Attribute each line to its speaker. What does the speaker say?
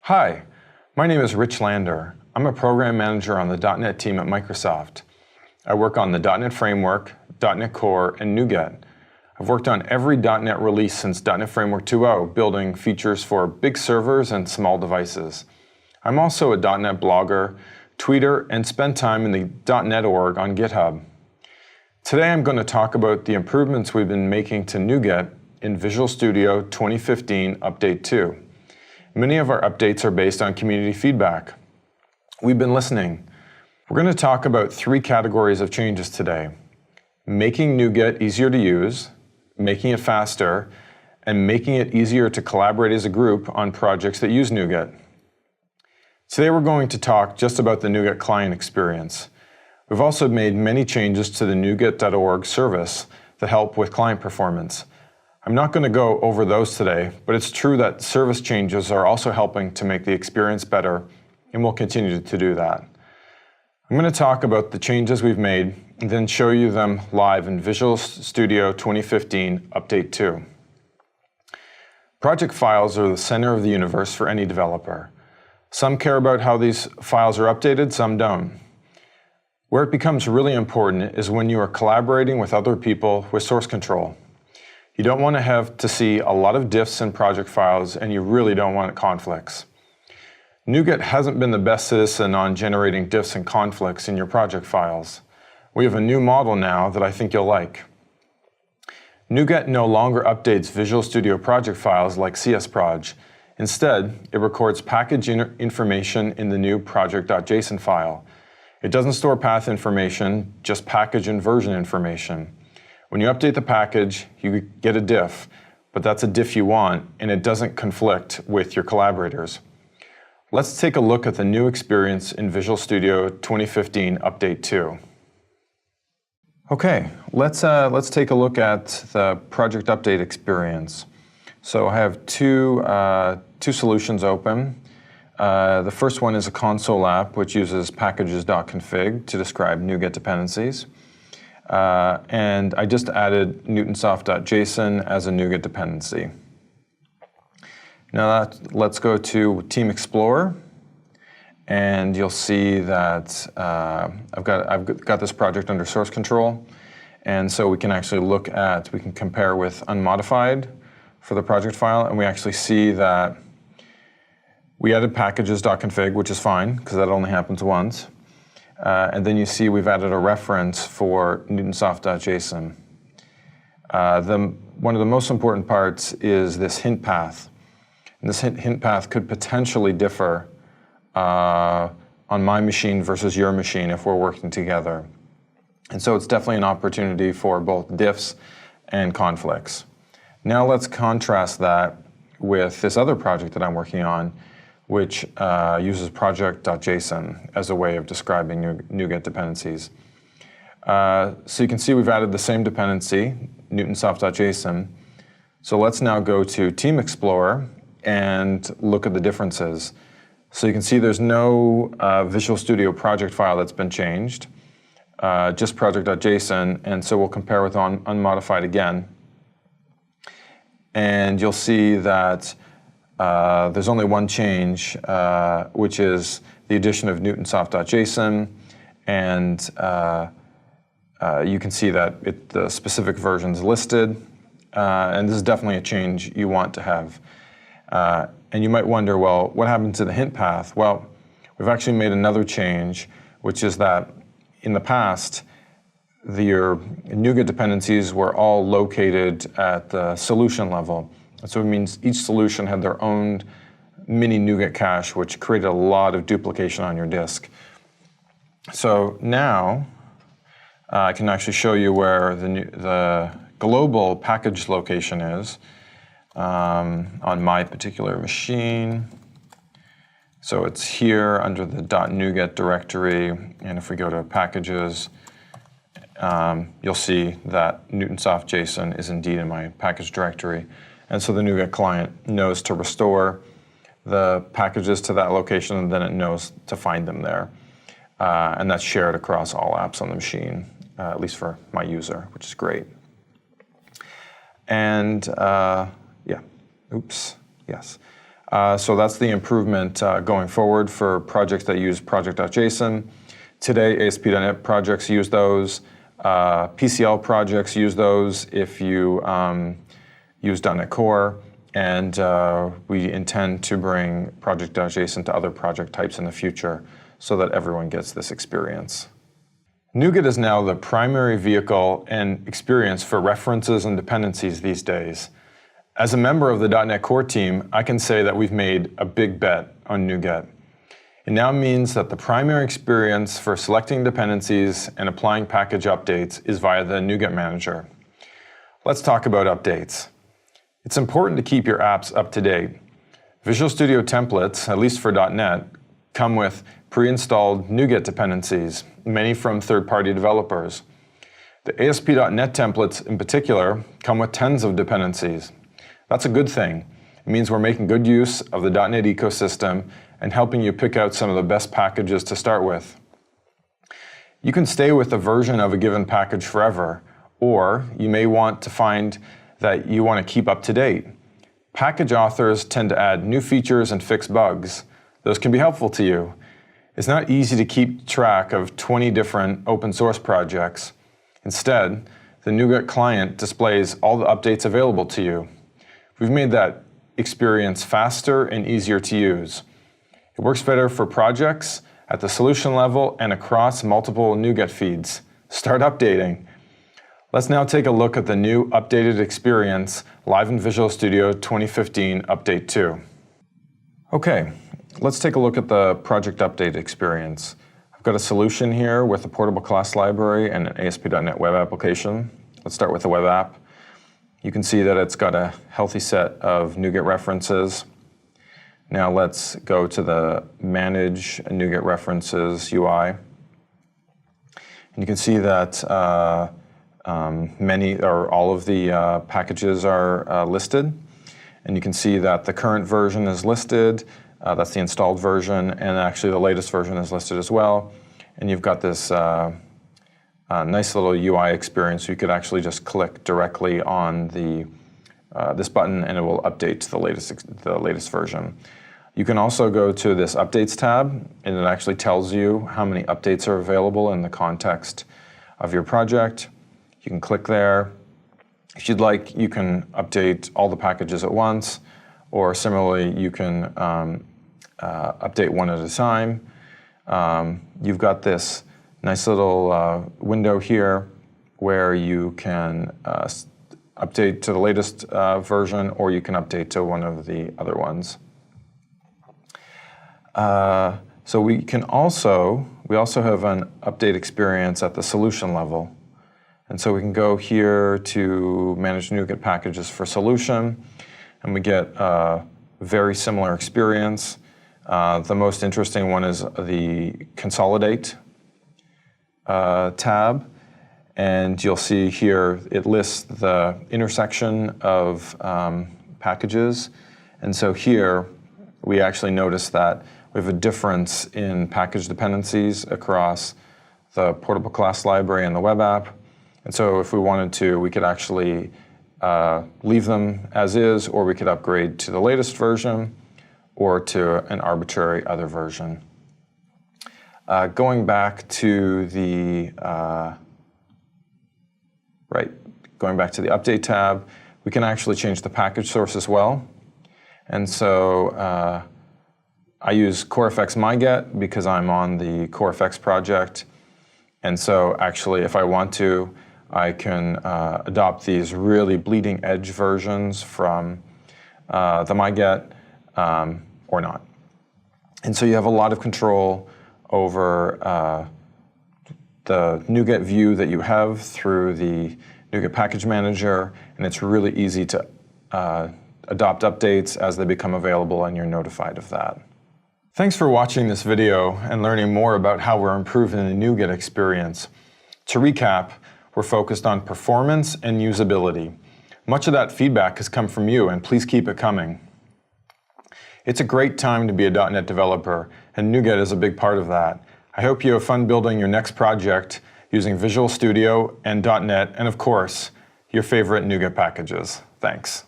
Speaker 1: Hi, my name is Rich Lander. I'm a program manager on the .NET team at Microsoft. I work on the .NET Framework, .NET Core, and NuGet. I've worked on every .NET release since .NET Framework 2.0, building features for big servers and small devices. I'm also a .NET blogger, tweeter, and spend time in the .NET org on GitHub. Today I'm going to talk about the improvements we've been making to NuGet in Visual Studio 2015 Update 2. Many of our updates are based on community feedback. We've been listening. We're going to talk about three categories of changes today: making NuGet easier to use, making it faster, and making it easier to collaborate as a group on projects that use NuGet. Today we're going to talk just about the NuGet client experience. We've also made many changes to the NuGet.org service that help with client performance. I'm not going to go over those today, but it's true that service changes are also helping to make the experience better, and we'll continue to do that. I'm going to talk about the changes we've made and then show you them live in Visual Studio 2015 Update 2. Project files are the center of the universe for any developer. Some care about how these files are updated, some don't. Where it becomes really important is when you are collaborating with other people with source control. You don't want to have to see a lot of diffs in project files, and you really don't want conflicts. NuGet hasn't been the best citizen on generating diffs and conflicts in your project files. We have a new model now that I think you'll like. NuGet no longer updates Visual Studio project files like csproj. Instead, it records package information in the new project.json file. It doesn't store path information, just package and version information. When you update the package, you get a diff, but that's a diff you want, and it doesn't conflict with your collaborators. Let's take a look at the new experience in Visual Studio 2015 Update 2. Okay, let's take a look at the project update experience. So I have two solutions open. The first one is a console app which uses packages.config to describe NuGet dependencies. And I just added newtonsoft.json as a NuGet dependency. Now let's go to Team Explorer, and you'll see that I've got this project under source control, and so we can actually we can compare with unmodified for the project file, and we actually see that we added packages.config, which is fine because that only happens once. And then you see we've added a reference for newtonsoft.json. One of the most important parts is this hint path. And this hint path could potentially differ on my machine versus your machine if we're working together. And so it's definitely an opportunity for both diffs and conflicts. Now let's contrast that with this other project that I'm working on, which uses project.json as a way of describing NuGet dependencies. So you can see we've added the same dependency, newtonsoft.json. So let's now go to Team Explorer and look at the differences. So you can see there's no Visual Studio project file that's been changed, just project.json, and so we'll compare with unmodified again. And you'll see that there's only one change, which is the addition of newtonsoft.json, and you can see that the specific version's listed, and this is definitely a change you want to have. And you might wonder, well, what happened to the hint path? Well, we've actually made another change, which is that in the past, your NuGet dependencies were all located at the solution level. So it means each solution had their own mini NuGet cache, which created a lot of duplication on your disk. So now I can actually show you where the global package location is on my particular machine. So it's here under the .NuGet directory, and if we go to packages, you'll see that newtonsoft.json is indeed in my package directory. And so the NuGet client knows to restore the packages to that location, and then it knows to find them there. And that's shared across all apps on the machine, at least for my user, which is great. And yes. So that's the improvement going forward for projects that use project.json. Today, ASP.NET projects use those. PCL projects use those if you use .NET Core. And we intend to bring project.json to other project types in the future so that everyone gets this experience. NuGet is now the primary vehicle and experience for references and dependencies these days. As a member of the .NET Core team, I can say that we've made a big bet on NuGet. It now means that the primary experience for selecting dependencies and applying package updates is via the NuGet Manager. Let's talk about updates. It's important to keep your apps up to date. Visual Studio templates, at least for .NET, come with pre-installed NuGet dependencies, many from third-party developers. The ASP.NET templates in particular come with tens of dependencies. That's a good thing. It means we're making good use of the .NET ecosystem and helping you pick out some of the best packages to start with. You can stay with a version of a given package forever, or you may want to find that you want to keep up to date. Package authors tend to add new features and fix bugs. Those can be helpful to you. It's not easy to keep track of 20 different open source projects. Instead, the NuGet client displays all the updates available to you. We've made that experience faster and easier to use. It works better for projects at the solution level and across multiple NuGet feeds. Start updating. Let's now take a look at the new updated experience live in Visual Studio 2015 Update 2. Okay, let's take a look at the project update experience. I've got a solution here with a portable class library and an ASP.NET web application. Let's start with the web app. You can see that it's got a healthy set of NuGet references. Now let's go to the Manage NuGet References UI. And you can see that many or all of the packages are listed. And you can see that the current version is listed. That's the installed version. And actually the latest version is listed as well. And you've got this nice little UI experience. So you could actually just click directly on this button and it will update to the latest version. You can also go to this Updates tab and it actually tells you how many updates are available in the context of your project. You can click there. If you'd like, you can update all the packages at once, or similarly, you can update one at a time. You've got this nice little window here where you can update to the latest version, or you can update to one of the other ones. So we also have an update experience at the solution level. And so we can go here to Manage NuGet Packages for Solution, and we get a very similar experience. The most interesting one is the Consolidate tab. And you'll see here it lists the intersection of packages. And so here we actually notice that we have a difference in package dependencies across the portable class library and the web app. And so if we wanted to, we could actually leave them as is, or we could upgrade to the latest version or to an arbitrary other version. Going back to the Update tab, we can actually change the package source as well. And so I use CoreFX MyGet because I'm on the CoreFX project. And so actually, if I want to, I can adopt these really bleeding edge versions from the MyGet or not. And so you have a lot of control over the NuGet view that you have through the NuGet Package Manager, and it's really easy to adopt updates as they become available and you're notified of that. Thanks for watching this video and learning more about how we're improving the NuGet experience. To recap, we're focused on performance and usability. Much of that feedback has come from you, and please keep it coming. It's a great time to be a .NET developer, and NuGet is a big part of that. I hope you have fun building your next project using Visual Studio and .NET, and of course, your favorite NuGet packages. Thanks.